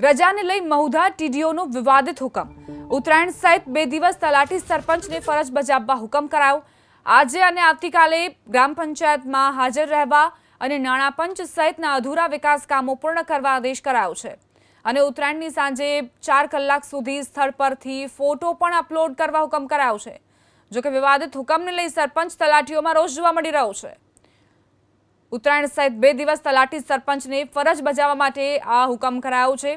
રજાને લઈ મહુધા ટીડીઓનો વિવાદિત હુકમ। ઉત્તરાયણ સહિત 2 દિવસ તલાટી સરપંચને ફરજ બજાવવા હુકમ કરાયો। આજે અને આવતીકાલે ગ્રામ પંચાયતમાં હાજર રહેવા અને નાણાં પંચ સહિતના અધૂરા વિકાસ કામો પૂર્ણ કરવા આદેશ કરાયો છે। અને ઉત્તરાયણની સાંજે 4 કલાક સુધી સ્થળ પરથી ફોટો પણ અપલોડ કરવા હુકમ કરાયો છે। જો કે વિવાદિત હુકમને લઈ સરપંચ તલાટીઓમાં રોષ જોવા મળી રહ્યો છે। ઉત્તરાયણ સહિત 2 દિવસ તલાટી સરપંચને ફરજ બજાવવા માટે આ હુકમ કરાયો છે।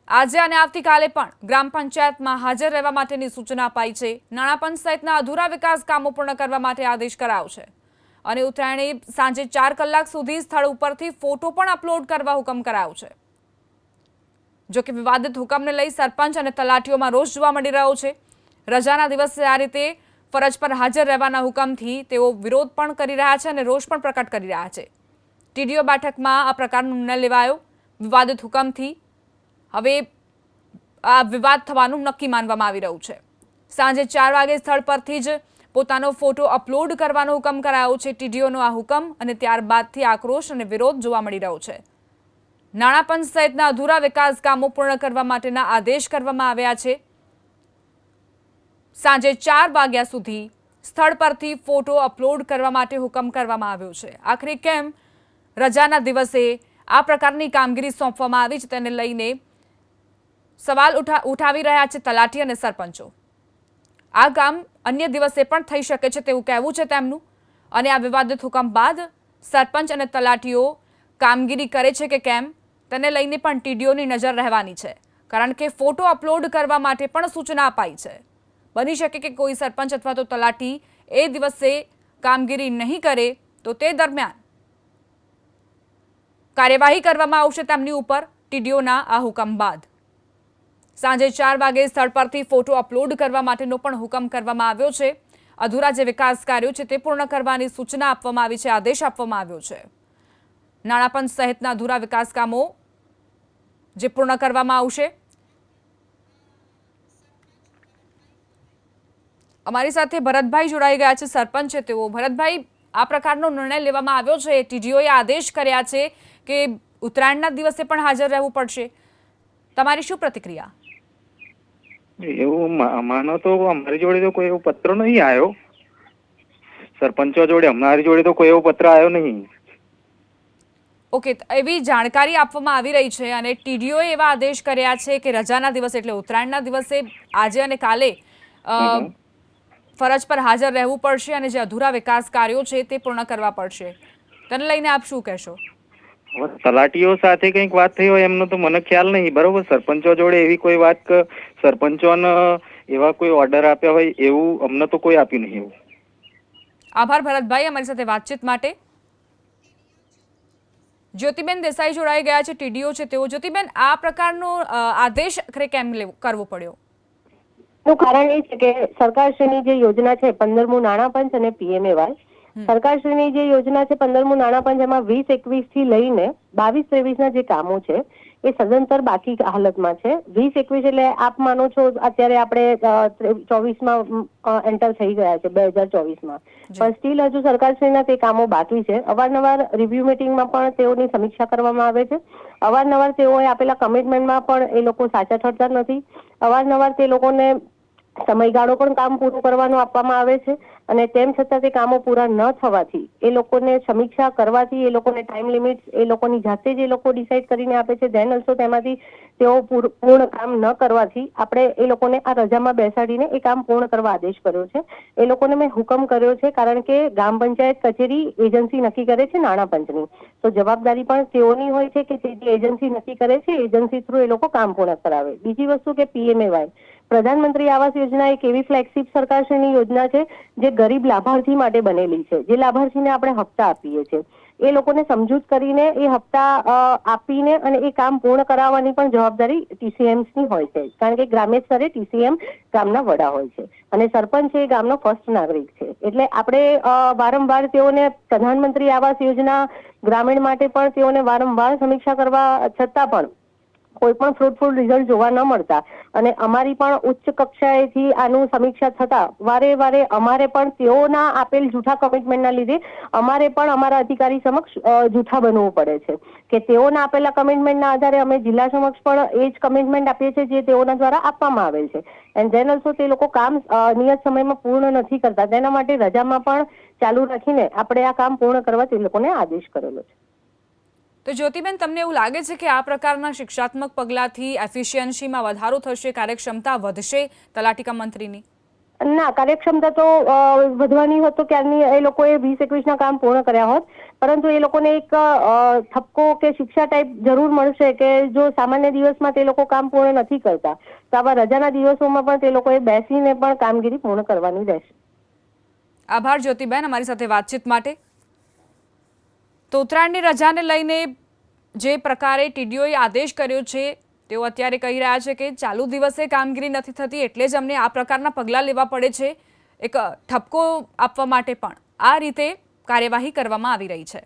આજે અને આવતીકાલે પણ ગ્રામ પંચાયતમાં હાજર રહેવા માટેની સૂચના અપાઈ છે। નાણાં પંચ સહિતના અધૂરા વિકાસ કામો પૂર્ણ કરવા માટે આદેશ કરાયો છે। અને ઉત્તરાયણે સાંજે 4 કલાક સુધી સ્થળ ઉપરથી ફોટો પણ અપલોડ કરવા હુકમ કરાયો છે। જો કે વિવાદિત હુકમને લઈ સરપંચ અને તલાટીઓમાં રોષ જોવા મળી રહ્યો છે। રજાના દિવસે આ રીતે ફરજ પર હાજર રહેવાના હુકમથી તેઓ વિરોધ પણ કરી રહ્યા છે અને રોષ પણ પ્રકટ કરી રહ્યા છે। ટીડીઓ બેઠકમાં આ પ્રકારનો નિર્ણય લેવાયો। વિવાદિત હુકમથી હવે આ વિવાદ થવાનું નક્કી માનવામાં આવી રહ્યું છે। સાંજે 4 વાગે સ્થળ પરથી જ પોતાનો ફોટો અપલોડ કરવાનો હુકમ કરાયો છે। ટીડીઓનો આ હુકમ અને ત્યારબાદથી આક્રોશ અને વિરોધ જોવા મળી રહ્યો છે। નાણાં પંચ સહિતના અધૂરા વિકાસ કામો પૂર્ણ કરવા માટેના આદેશ કરવામાં આવ્યા છે। સાંજે 4 વાગ્યા સુધી સ્થળ પરથી ફોટો અપલોડ કરવા માટે હુકમ કરવામાં આવ્યો છે। આખરે કેમ રજાના દિવસે આ પ્રકારની કામગીરી સોંપવામાં આવી છે તેને લઈને સવાલ ઉઠાવી રહ્યા છે તલાટી અને સરપંચો। આ કામ અન્ય દિવસે પણ થઈ શકે છે તેવું કહેવું છે તેમનું। અને આ વિવાદિત હુકમ બાદ સરપંચ અને તલાટીઓ કામગીરી કરે છે કે કેમ તેને લઈને પણ ટીડીઓની નજર રહેવાની છે। કારણ કે ફોટો અપલોડ કરવા માટે પણ સૂચના અપાઈ છે। બની શકે કે કોઈ સરપંચ અથવા તો તલાટી એ દિવસે કામગીરી નહીં કરે તો તે દરમિયાન કાર્યવાહી કરવામાં આવશે તેમની ઉપર ટીડીઓના આ હુકમ બાદ। સાંજે 4 વાગે સ્થળ પરથી ફોટો અપલોડ કરવા માટેનો પણ હુકમ કરવામાં આવ્યો છે। અધૂરા જે વિકાસ કાર્યો છે તે પૂર્ણ કરવાની સૂચના આપવામાં આવી છે, આદેશ આપવામાં આવ્યો છે। નાણાં પંચ સહિતના અધૂરા વિકાસ કામો જે પૂર્ણ કરવામાં આવશે। અમારી સાથે ભરતભાઈ જોડાઈ ગયા છે, સરપંચ છે તેઓ। ભરતભાઈ, આ પ્રકારનો નિર્ણય લેવામાં આવ્યો છે, ટીડીઓએ આદેશ કર્યા છે કે ઉત્તરાયણના દિવસે પણ હાજર રહેવું પડશે, તમારી શું પ્રતિક્રિયા? એવું માનો તો અમારી જોડે તો કોઈ એવો પત્ર નહીં આવ્યો। સરપંચો જોડે અમારી જોડે તો કોઈ એવો પત્ર આવ્યો નહીં। ઓકે, એવી જાણકારી આપવામાં આવી રહી છે અને ટીડીઓએ એવા આદેશ કર્યા છે કે રજાના દિવસે એટલે ઉત્તરાયણના દિવસે આજે અને કાલે ફરજ પર હાજર રહેવું પડશે અને જે અધૂરા વિકાસ કાર્યો છે તે પૂર્ણ કરવા પડશે। તેને લઈને આપ શું કહેશો? તલાટીઓ સાથે કંઈક વાત થઈ હોય એમનો તો મને ખ્યાલ નહીં, બરોબર। સરપંચો જોડે એવી કોઈ વાત સરપંચોને એવા કોઈ ઓર્ડર આપ્યા હોય એવું અમને તો કોઈ આપ્યું નહીં એવું। આભાર ભરતભાઈ અમારી સાથે વાતચીત માટે। જ્યોતિબેન દેસાઈ જોડાઈ ગયા છે, ટીડીઓ છે તેઓ। જ્યોતિબેન, આ પ્રકારનો આદેશ આખરે કેમ કરવો પડ્યો? નું કારણ એ છે કે સરકારશ્રીની જે યોજના છે 15મું નાણાં પંચ અને પીએમએવાય, સરકારશ્રીની જે યોજના છે 15મું નાણાં પંચ, એમાં 20-21 થી લઈને 22-23 ના જે કામો છે એ સદંતર બાકી હાલતમાં છે। 20-21 એટલે આપ માનો છો અત્યારે આપણે 24માં એન્ટર થઈ ગયા છે, 2024માં, પણ સ્ટીલ હજુ સરકારશ્રીના તે કામો બાકી છે। અવારનવાર રિવ્યુ મિટિંગમાં પણ તેઓની સમીક્ષા કરવામાં આવે છે। અવારનવાર તેઓએ આપેલા કમિટમેન્ટમાં પણ એ લોકો સાચા ઠરતા નથી। અવારનવાર તે લોકોને સમયગાળો પણ કામ પૂરું કરવાનો આપવામાં આવે છે અને તેમ છતાં તે કામો પૂરા ન થવાથી એ લોકોને સમીક્ષા કરવાથી એ લોકોને ટાઈમ લિમિટ એ લોકોની જાતે જ એ લોકો ડિસાઈડ કરીને આપે છે। ધેન ઓલ્સો તેમાંથી તેઓ પૂર્ણ કામ ન કરવાથી આપણે એ લોકોને આ રજામાં બેસાડીને એ કામ પૂર્ણ કરવા આદેશ કર્યો છે। એ લોકોને મેં હુકમ કર્યો છે કારણ કે ગ્રામ પંચાયત કચેરી એજન્સી નક્કી કરે છે નાણાં પંચની, તો જવાબદારી પણ તેઓની હોય છે કે જે એજન્સી નક્કી કરે છે એજન્સી થ્રુ એ લોકો કામ પૂર્ણ કરાવે। બીજી વસ્તુ કે પીએમએવાય, પ્રધાનમંત્રી આવાસ યોજના એક એવી ફ્લેગશિપ સરકારશ્રીની યોજના છે જે ગરીબ લાભાર્થી માટે બનેલી છે। જે લાભાર્થીને આપણે હપ્તા આપીએ છીએ એ લોકોને સમજૂત કરીને એ હપ્તા આપીને અને એ કામ પૂર્ણ કરાવવાની પણ જવાબદારી ટીસીએમ્સની હોય છે, કારણ કે ગ્રામ્ય સ્તરે ટીસીએમ ગામના વડા હોય છે અને સરપંચ એ ગામનો ફર્સ્ટ નાગરિક છે। એટલે આપણે વારંવાર તેઓને પ્રધાનમંત્રી આવાસ યોજના ગ્રામીણ માટે પણ તેઓને વારંવાર સમીક્ષા કરવા છતાં પણ કોઈ પણ ફ્રૂટફુલ રિઝલ્ટ જોવા ન મળતા અને અમારી પણ ઉચ્ચ કક્ષાએથી આનું સમીક્ષા થતા વારે અમારે પણ તેઓના આપેલ જૂઠા કમિટમેન્ટના લીધે અમારે પણ અમારા અધિકારી સમક્ષ જૂઠા બનવું પડે છે કે તેઓના આપેલા કમિટમેન્ટના આધારે અમે જિલ્લા સમક્ષ પણ એ જ કમિટમેન્ટ આપીએ છીએ જે તેઓના દ્વારા આપવામાં આવેલ છે એન્ડ ધેન ઓલ્સો તે લોકો કામ નિયત સમયમાં પૂર્ણ નથી કરતા, તેના માટે રજામાં પણ ચાલુ રાખીને આપણે આ કામ પૂર્ણ કરવા તે લોકોને આદેશ કરેલો છે. તો જ્યોતિબેન, તમને એવું લાગે છે કે આ પ્રકારના શિક્ષાત્મક પગલાંથી એફિશિયન્સીમાં વધારો થશે, કાર્યક્ષમતા વધશે તલાટી મંત્રીની? ના, કાર્યક્ષમતા તો વધવાની હોત તો ક્યારની એ લોકોએ 20-21ના કામ પૂર્ણ કર્યા હોત, પરંતુ એ લોકોને એક ઠપકો કે શિક્ષા ટાઈપ જરૂર મળશે કે જો સામાન્ય દિવસમાં તે લોકો કામ પૂર્ણ નથી કરતા તો આવા રજાના દિવસોમાં પણ તે લોકોએ બેસીને પણ કામગીરી પૂર્ણ કરવાની રહેશે. આભાર જ્યોતિબેન અમારી સાથે વાતચીત માટે. તો ઉત્તરાયણની રજાને લઈને જે પ્રકારે ટીડીઓએ આદેશ કર્યો છે તેઓ અત્યારે કહી રહ્યા છે કે ચાલુ દિવસે કામગીરી નથી થતી એટલે જ અમને આ પ્રકારના પગલાં લેવા પડે છે, એક ઠપકો આપવા માટે પણ આ રીતે કાર્યવાહી કરવામાં આવી રહી છે.